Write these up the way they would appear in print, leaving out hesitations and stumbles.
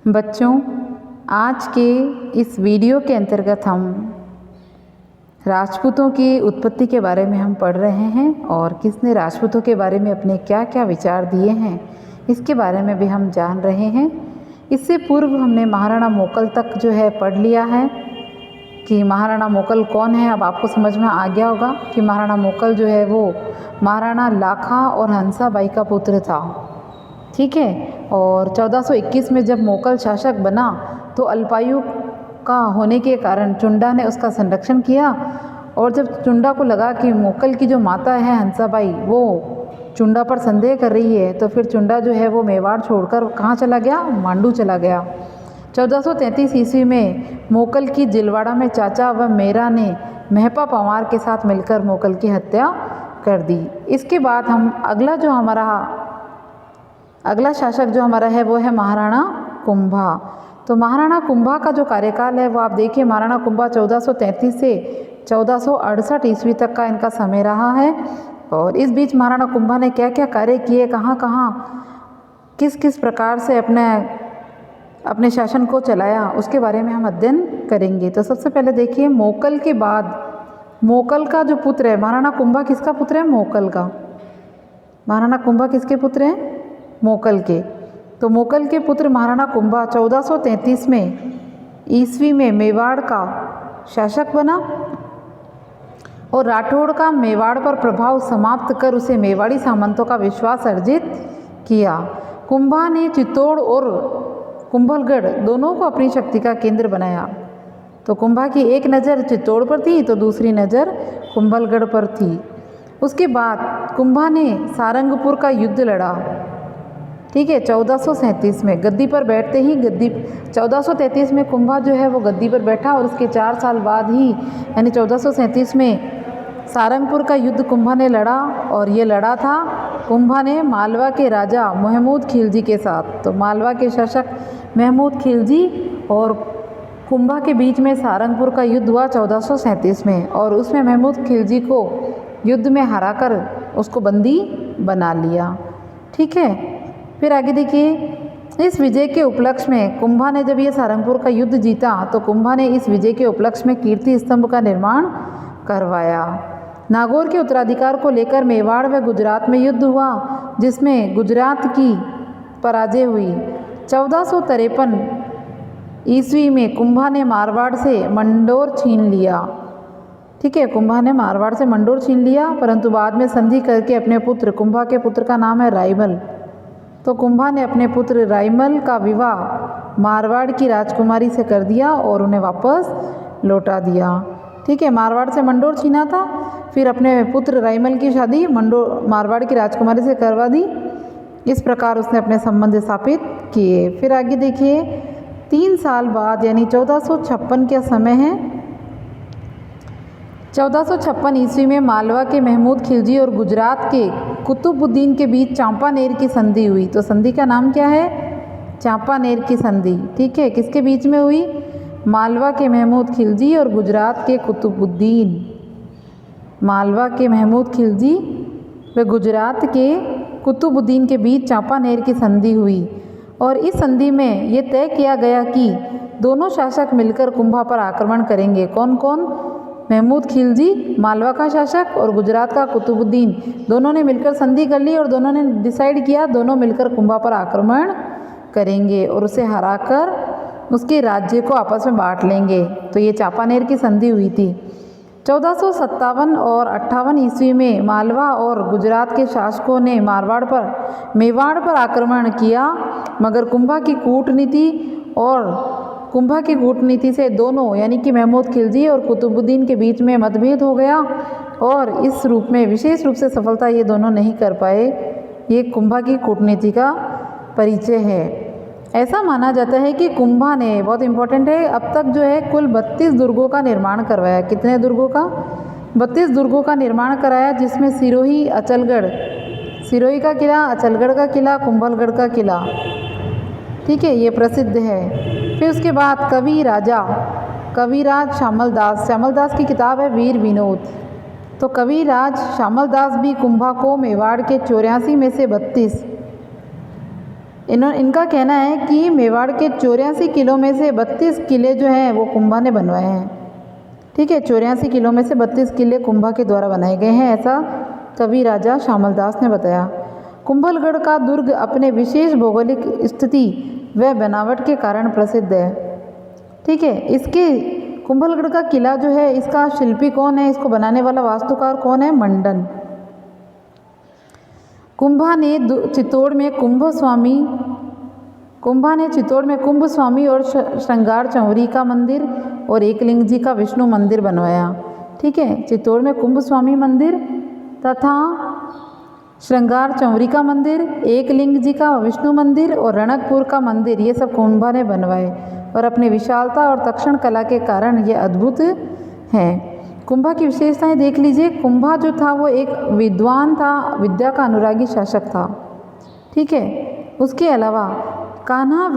बच्चों, आज के इस वीडियो के अंतर्गत हम राजपूतों की उत्पत्ति के बारे में हम पढ़ रहे हैं और किसने राजपूतों के बारे में अपने क्या क्या विचार दिए हैं इसके बारे में भी हम जान रहे हैं। इससे पूर्व हमने महाराणा मोकल तक जो है पढ़ लिया है कि महाराणा मोकल कौन है। अब आपको समझ में आ गया होगा कि महाराणा मोकल जो है वो महाराणा लाखा और हंसाबाई का पुत्र था, ठीक है। और 1421 में जब मोकल शासक बना तो अल्पायु का होने के कारण चुंडा ने उसका संरक्षण किया। और जब चुंडा को लगा कि मोकल की जो माता है हंसाबाई वो चुंडा पर संदेह कर रही है, तो फिर चुंडा जो है वो मेवाड़ छोड़कर कहाँ चला गया? मांडू चला गया। 1433 ईस्वी में मोकल की जिलवाड़ा में चाचा व मेरा ने महपा पंवार के साथ मिलकर मोकल की हत्या कर दी। इसके बाद हम अगला शासक जो हमारा है वो है महाराणा कुंभा। तो महाराणा कुंभा का जो कार्यकाल है वो आप देखिए, महाराणा कुंभा 1433 से 1468 ईस्वी तक का इनका समय रहा है। और इस बीच महाराणा कुंभा ने क्या क्या कार्य किए, कहाँ कहाँ किस किस प्रकार से अपने शासन को चलाया, उसके बारे में हम अध्ययन करेंगे। तो सबसे पहले देखिए, मोकल के बाद मोकल का जो पुत्र है महाराणा कुंभा, किसका पुत्र है? मोकल का। महाराणा कुंभा किसके पुत्र हैं? मोकल के। तो मोकल के पुत्र महाराणा कुंभा 1433 में ईस्वी में मेवाड़ का शासक बना और राठौड़ का मेवाड़ पर प्रभाव समाप्त कर उसे मेवाड़ी सामंतों का विश्वास अर्जित किया। कुंभा ने चित्तौड़ और कुंभलगढ़ दोनों को अपनी शक्ति का केंद्र बनाया। तो कुंभा की एक नज़र चित्तौड़ पर थी तो दूसरी नज़र कुंभलगढ़ पर थी। उसके बाद कुंभा ने सारंगपुर का युद्ध लड़ा, ठीक है। 1437 में गद्दी पर बैठते ही 1433 में कुंभा जो है वो गद्दी पर बैठा और उसके 4 साल बाद ही यानी 1437 में सारंगपुर का युद्ध कुंभा ने लड़ा। और ये लड़ा था कुंभा ने मालवा के राजा महमूद खिलजी के साथ। तो मालवा के शासक महमूद खिलजी और कुंभा के बीच में सारंगपुर का युद्ध हुआ 1437 में, और उसमें महमूद खिलजी को युद्ध में हराकर उसको बंदी बना लिया, ठीक है। फिर आगे देखिए, इस विजय के उपलक्ष्य में कुंभा ने जब ये सारंगपुर का युद्ध जीता तो कुंभा ने इस विजय के उपलक्ष्य में कीर्ति स्तंभ का निर्माण करवाया। नागौर के उत्तराधिकार को लेकर मेवाड़ व गुजरात में युद्ध हुआ जिसमें गुजरात की पराजय हुई। 1453 ईस्वी में कुंभा ने मारवाड़ से मंडोर छीन लिया, ठीक है। कुंभा ने मारवाड़ से मंडोर छीन लिया, परंतु बाद में संधि करके अपने पुत्र, कुंभा के पुत्र का नाम है रायमल, तो कुंभा ने अपने पुत्र रायमल का विवाह मारवाड़ की राजकुमारी से कर दिया और उन्हें वापस लौटा दिया, ठीक है। मारवाड़ से मंडोर छीना था, फिर अपने पुत्र रायमल की शादी मारवाड़ की राजकुमारी से करवा दी। इस प्रकार उसने अपने संबंध स्थापित किए। फिर आगे देखिए, 3 साल बाद यानी 1456 का समय है। 1456 ईस्वी में मालवा के महमूद खिलजी और गुजरात के कुतुबुद्दीन के बीच चांपानेर की संधि हुई। तो संधि का नाम क्या है? चांपानेर की संधि, ठीक है। किसके बीच में हुई? मालवा के महमूद खिलजी और गुजरात के कुतुबुद्दीन। मालवा के महमूद खिलजी व गुजरात के कुतुबुद्दीन के बीच चांपानेर की संधि हुई। और इस संधि में ये तय किया गया कि दोनों शासक मिलकर कुंभा पर आक्रमण करेंगे। कौन कौन? महमूद खिलजी मालवा का शासक और गुजरात का कुतुबुद्दीन, दोनों ने मिलकर संधि कर ली और दोनों ने डिसाइड किया दोनों मिलकर कुंभा पर आक्रमण करेंगे और उसे हराकर उसके राज्य को आपस में बांट लेंगे। तो ये चांपानेर की संधि हुई थी। 1457 और 58 ईस्वी में मालवा और गुजरात के शासकों ने मेवाड़ पर आक्रमण किया, मगर कुंभा की कूटनीति से दोनों यानी कि महमूद खिलजी और कुतुबुद्दीन के बीच में मतभेद हो गया और इस रूप में विशेष रूप से सफलता ये दोनों नहीं कर पाए। ये कुंभा की कूटनीति का परिचय है। ऐसा माना जाता है कि कुंभा ने, बहुत इंपॉर्टेंट है, अब तक जो है कुल 32 दुर्गों का निर्माण करवाया। कितने दुर्गों का? 32 दुर्गों का निर्माण कराया, जिसमें सिरोही का किला, अचलगढ़ का किला, कुंभलगढ़ का किला, ठीक है, ये प्रसिद्ध है। फिर उसके बाद कविराज श्यामल दास की किताब है वीर विनोद। तो कविराज श्यामल दास भी कुंभा को मेवाड़ के 84 में से 32 इनका कहना है कि मेवाड़ के 84 किलों में से 32 किले जो हैं वो कुंभा ने बनवाए हैं। ठीक है, 84 किलों में से 32 किले कुंभा के द्वारा बनाए गए हैं, ऐसा कवि राजा श्यामल दास ने बताया। कुंभलगढ़ का दुर्ग अपने विशेष भौगोलिक स्थिति व बनावट के कारण प्रसिद्ध है। ठीक है, इसके कुंभलगढ़ का किला जो है, इसका शिल्पी कौन है, इसको बनाने वाला वास्तुकार कौन है, मंडन। कुंभा ने चित्तौड़ में कुंभ स्वामी और श्रृंगार चौरी का मंदिर और एकलिंग जी का विष्णु मंदिर बनवाया। ठीक है, चित्तौड़ में कुंभ स्वामी मंदिर तथा श्रृंगार चौरी का मंदिर, एकलिंग जी का विष्णु मंदिर और रणकपुर का मंदिर, ये सब कुंभा ने बनवाए और अपनी विशालता और तक्षण कला के कारण ये अद्भुत हैं। कुंभा की विशेषताएं देख लीजिए। कुंभा जो था वो एक विद्वान था, विद्या का अनुरागी शासक था। ठीक है, उसके अलावा कान्हा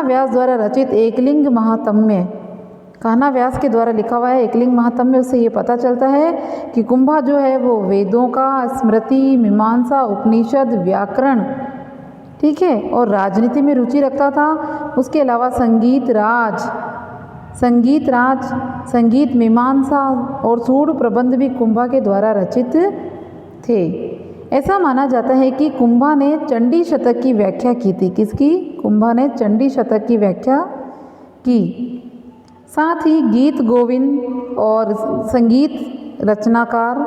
व्यास द्वारा रचित एकलिंग महात्म्य, कान्हा व्यास के द्वारा लिखा हुआ है एकलिंग महात्म्य, उससे ये पता चलता है कि कुंभा जो है वो वेदों का, स्मृति, मीमांसा, उपनिषद, व्याकरण, ठीक है, और राजनीति में रुचि रखता था। उसके अलावा संगीत, मीमांसा और सूढ़ प्रबंध भी कुंभा के द्वारा रचित थे। ऐसा माना जाता है कि कुंभा ने चंडी शतक की व्याख्या की थी। किसकी? कुंभा ने चंडी शतक की व्याख्या की। साथ ही गीत गोविंद और संगीत रचनाकार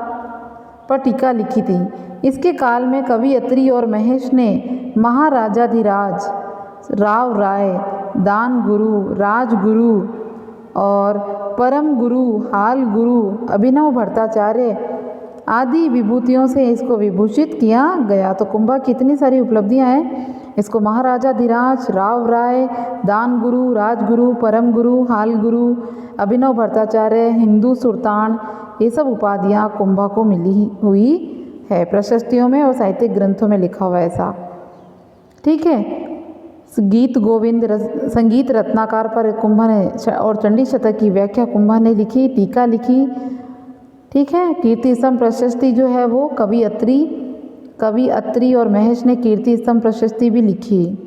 पर टीका लिखी थी। इसके काल में कवि अत्रि और महेश ने महाराजाधिराज, राव राय, दान गुरु, राजगुरु और परम गुरु, हाल गुरु, अभिनव भट्टाचार्य आदि विभूतियों से इसको विभूषित किया गया। तो कुंभा की इतनी सारी उपलब्धियां हैं। इसको महाराजाधिराज, राव राय, दान गुरु, राजगुरु, परम गुरु, हाल गुरु, अभिनव भट्टाचार्य, हिंदू सुल्तान, ये सब उपाधियां कुंभा को मिली हुई है। प्रशस्तियों में और साहित्यिक ग्रंथों में लिखा हुआ ऐसा। ठीक है, गीत गोविंद, संगीत रत्नाकार पर कुंभा ने और चंडी शतक की व्याख्या कुंभा ने लिखी, टीका लिखी। ठीक है, कीर्ति स्तंभ प्रशस्ति जो है वो कवि अत्रि और महेश ने कीर्ति स्तंभ प्रशस्ति भी लिखी।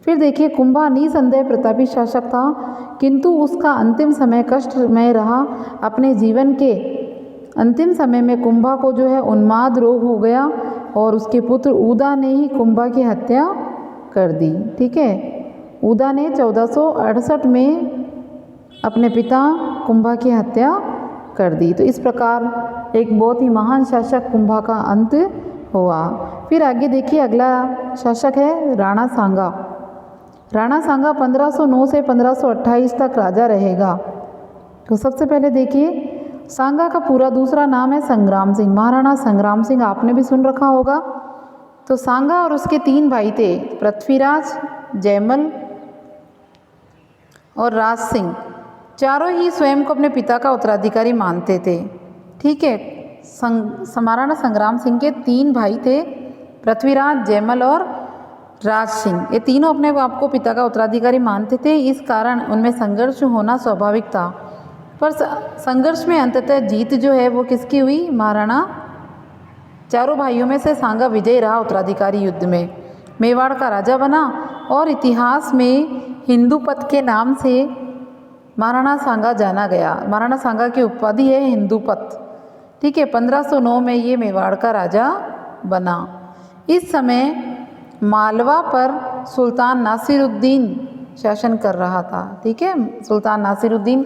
फिर देखिए, कुंभा निसंदेह प्रतापी शासक था, किंतु उसका अंतिम समय कष्टमय रहा। अपने जीवन के अंतिम समय में कुंभा को जो है उन्माद रोग हो गया और उसके पुत्र उदा ने ही कुंभा की हत्या कर दी। ठीक है, उदा ने 1468 में अपने पिता कुंभा की हत्या कर दी। तो इस प्रकार एक बहुत ही महान शासक कुंभा का अंत हुआ। फिर आगे देखिए, अगला शासक है राणा सांगा। राणा सांगा 1509 से 1528 तक राजा रहेगा। तो सबसे पहले देखिए, सांगा का पूरा दूसरा नाम है संग्राम सिंह। महाराणा संग्राम सिंह आपने भी सुन रखा होगा। तो सांगा और उसके 3 भाई थे, पृथ्वीराज, जयमल और राज सिंह। चारों ही स्वयं को अपने पिता का उत्तराधिकारी मानते थे। ठीक है, महाराणा संग्राम सिंह के 3 भाई थे, पृथ्वीराज, जयमल और राज सिंह। ये तीनों अपने आप को पिता का उत्तराधिकारी मानते थे। इस कारण उनमें संघर्ष होना स्वाभाविक था। पर संघर्ष में अंततः जीत जो है वो किसकी हुई? महाराणा। चारों भाइयों में से सांगा विजयी रहा उत्तराधिकारी युद्ध में, मेवाड़ का राजा बना और इतिहास में हिंदूपत के नाम से महाराणा सांगा जाना गया। महाराणा सांगा की उपाधि है हिंदूपत। ठीक है, 1509 में ये मेवाड़ का राजा बना। इस समय मालवा पर सुल्तान नासिरुद्दीन शासन कर रहा था। ठीक है, सुल्तान नासिरुद्दीन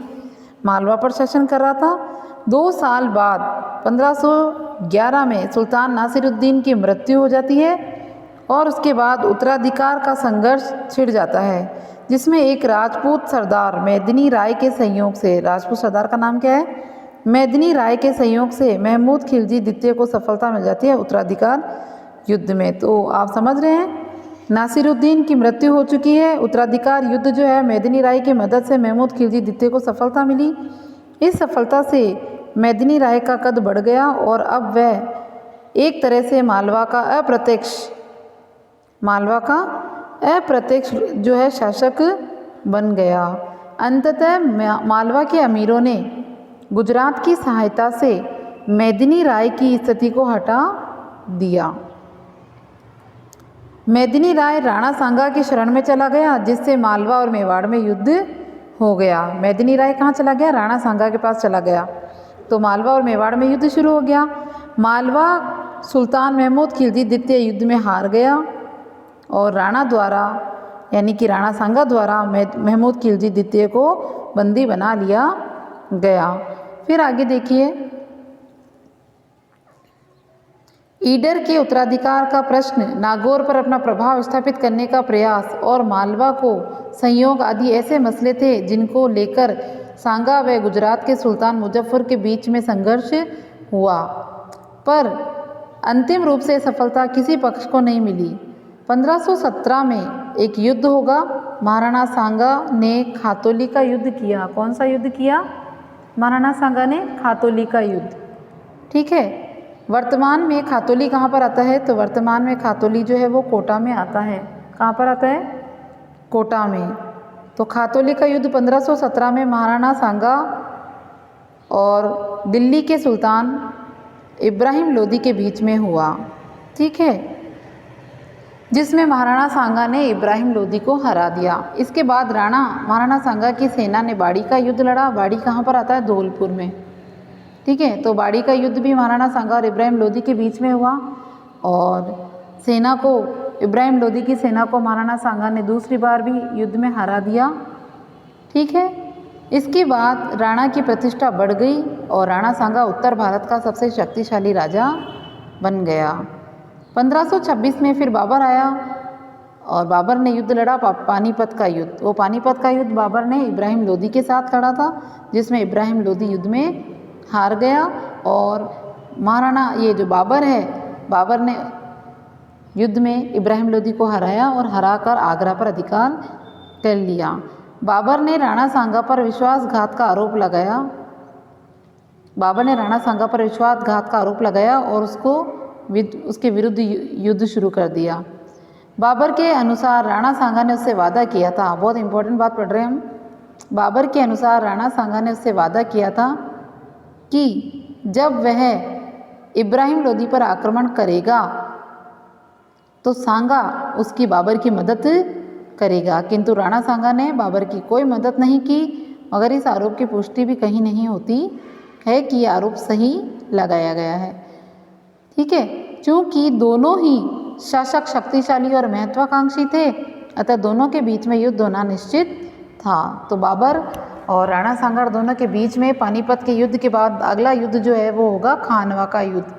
मालवा पर शासन कर रहा था। 2 साल बाद 1511 में सुल्तान नासिरुद्दीन की मृत्यु हो जाती है और उसके बाद उत्तराधिकार का संघर्ष छिड़ जाता है, जिसमें एक राजपूत सरदार मेदिनी राय के सहयोग से, राजपूत सरदार का नाम क्या है? मेदिनी राय के सहयोग से महमूद खिलजी द्वितीय को सफलता मिल जाती है उत्तराधिकार युद्ध में। तो आप समझ रहे हैं, नासिरुद्दीन की मृत्यु हो चुकी है, उत्तराधिकार युद्ध जो है मेदिनी राय की मदद से महमूद खिलजी द्वितीय को सफलता मिली। इस सफलता से मेदिनी राय का कद बढ़ गया और अब वह एक तरह से मालवा का अप्रत्यक्ष जो है शासक बन गया। अंततः मालवा के अमीरों ने गुजरात की सहायता से मेदिनी राय की स्थिति को हटा दिया। मेदिनी राय राणा सांगा की शरण में चला गया, जिससे मालवा और मेवाड़ में युद्ध हो गया। मेदिनी राय कहाँ चला गया? राणा सांगा के पास चला गया, तो मालवा और मेवाड़ में युद्ध शुरू हो गया। मालवा सुल्तान महमूद खिलजी द्वितीय युद्ध में हार गया और राणा द्वारा यानी कि राणा सांगा द्वारा महमूद खिलजी द्वितीय को बंदी बना लिया गया। फिर आगे देखिए, ईडर के उत्तराधिकार का प्रश्न, नागौर पर अपना प्रभाव स्थापित करने का प्रयास और मालवा को संयोग आदि ऐसे मसले थे जिनको लेकर सांगा व गुजरात के सुल्तान मुजफ्फर के बीच में संघर्ष हुआ, पर अंतिम रूप से सफलता किसी पक्ष को नहीं मिली। 1517 में एक युद्ध होगा। महाराणा सांगा ने खातौली का युद्ध किया। कौन सा युद्ध किया? महाराणा सांगा ने खातौली का युद्ध। ठीक है। वर्तमान में खातौली कहाँ पर आता है? तो वर्तमान में खातौली जो है वो कोटा में आता है। कहाँ पर आता है? कोटा में। तो खातौली का युद्ध 1517 में महाराणा सांगा और दिल्ली के सुल्तान इब्राहिम लोदी के बीच में हुआ। ठीक है, जिसमें महाराणा सांगा ने इब्राहिम लोदी को हरा दिया। इसके बाद महाराणा सांगा की सेना ने बाड़ी का युद्ध लड़ा। बाड़ी कहाँ पर आता है? धौलपुर में। ठीक है, तो बाड़ी का युद्ध भी महाराणा सांगा और इब्राहिम लोदी के बीच में हुआ और सेना को, इब्राहिम लोदी की सेना को महाराणा सांगा ने दूसरी बार भी युद्ध में हरा दिया। ठीक है, इसके बाद राणा की प्रतिष्ठा बढ़ गई और राणा सांगा उत्तर भारत का सबसे शक्तिशाली राजा बन गया। 1526 में फिर बाबर आया और बाबर ने युद्ध लड़ा, पानीपत का युद्ध। वो पानीपत का युद्ध बाबर ने इब्राहिम लोदी के साथ लड़ा था, जिसमें इब्राहिम लोदी युद्ध में हार गया और ये जो बाबर है, बाबर ने युद्ध में इब्राहिम लोदी को हराया और हराकर आगरा पर अधिकार कर लिया। बाबर ने राणा सांगा पर विश्वासघात का आरोप लगाया। बाबर ने राणा सांगा पर विश्वासघात का आरोप लगाया और उसके विरुद्ध युद्ध शुरू कर दिया। बाबर के अनुसार राणा सांगा ने उससे वादा किया था, बहुत इंपॉर्टेंट बात पढ़ रहे हैं हम। बाबर के अनुसार राणा सांगा ने उससे वादा किया था कि जब वह इब्राहिम लोदी पर आक्रमण करेगा तो सांगा उसकी बाबर की मदद करेगा, किंतु राणा सांगा ने बाबर की कोई मदद नहीं की। मगर इस आरोप की पुष्टि भी कहीं नहीं होती है कि यह आरोप सही लगाया गया है। ठीक है, क्योंकि दोनों ही शासक शक्तिशाली और महत्वाकांक्षी थे, अतः दोनों के बीच में युद्ध होना निश्चित था। तो बाबर और राणा सांगा दोनों के बीच में पानीपत के युद्ध के बाद अगला युद्ध जो है वो होगा खानवा का युद्ध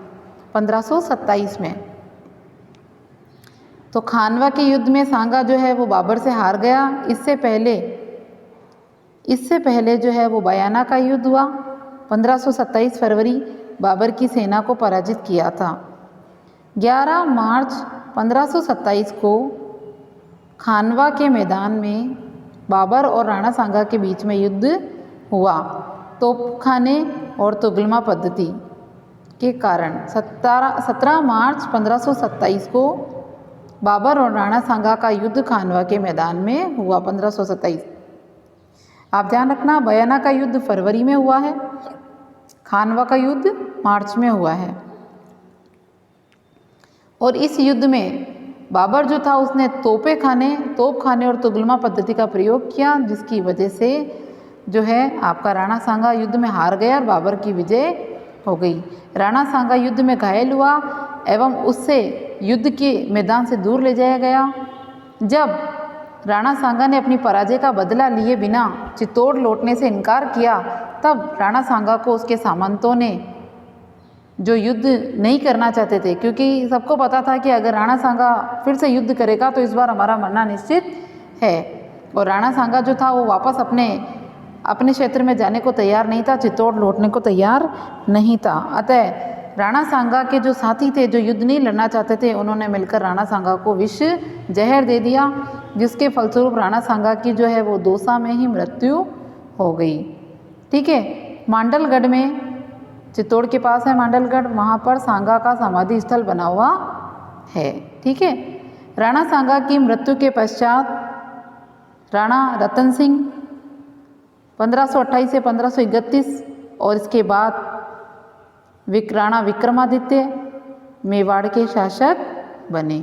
1527 में। तो खानवा के युद्ध में सांगा जो है वो बाबर से हार गया। इससे पहले जो है वो बयाना का युद्ध हुआ। 1527 फरवरी बाबर की सेना को पराजित किया था। 11 मार्च 1527 को खानवा के मैदान में बाबर और राणा सांगा के बीच में युद्ध हुआ। तोपखाने और तुगलमा पद्धति के कारण 17 मार्च 1527 को बाबर और राणा सांगा का युद्ध खानवा के मैदान में हुआ। 1527 आप ध्यान रखना, बयाना का युद्ध फरवरी में हुआ है, खानवा का युद्ध मार्च में हुआ है। और इस युद्ध में बाबर जो था उसने तोपखाने और तुगलमा पद्धति का प्रयोग किया, जिसकी वजह से जो है आपका राणा सांगा युद्ध में हार गया और बाबर की विजय हो गई। राणा सांगा युद्ध में घायल हुआ एवं उससे युद्ध के मैदान से दूर ले जाया गया। जब राणा सांगा ने अपनी पराजय का बदला लिए बिना चित्तौड़ लौटने से इनकार किया, तब राणा सांगा को उसके सामंतों ने, जो युद्ध नहीं करना चाहते थे, क्योंकि सबको पता था कि अगर राणा सांगा फिर से युद्ध करेगा तो इस बार हमारा मरना निश्चित है, और राणा सांगा जो था वो वापस अपने क्षेत्र में जाने को तैयार नहीं था, चित्तौड़ लौटने को तैयार नहीं था। अतः राणा सांगा के जो साथी थे, जो युद्ध नहीं लड़ना चाहते थे, उन्होंने मिलकर राणा सांगा को विष जहर दे दिया, जिसके फलस्वरूप राणा सांगा की जो है वो दोसा में ही मृत्यु हो गई। ठीक है, मांडलगढ़ में, चित्तौड़ के पास है मांडलगढ़, वहाँ पर सांगा का समाधि स्थल बना हुआ है। ठीक है, राणा सांगा की मृत्यु के पश्चात राणा रतन सिंह 1528 से 1531 और इसके बाद राणा विक्रमादित्य मेवाड़ के शासक बने।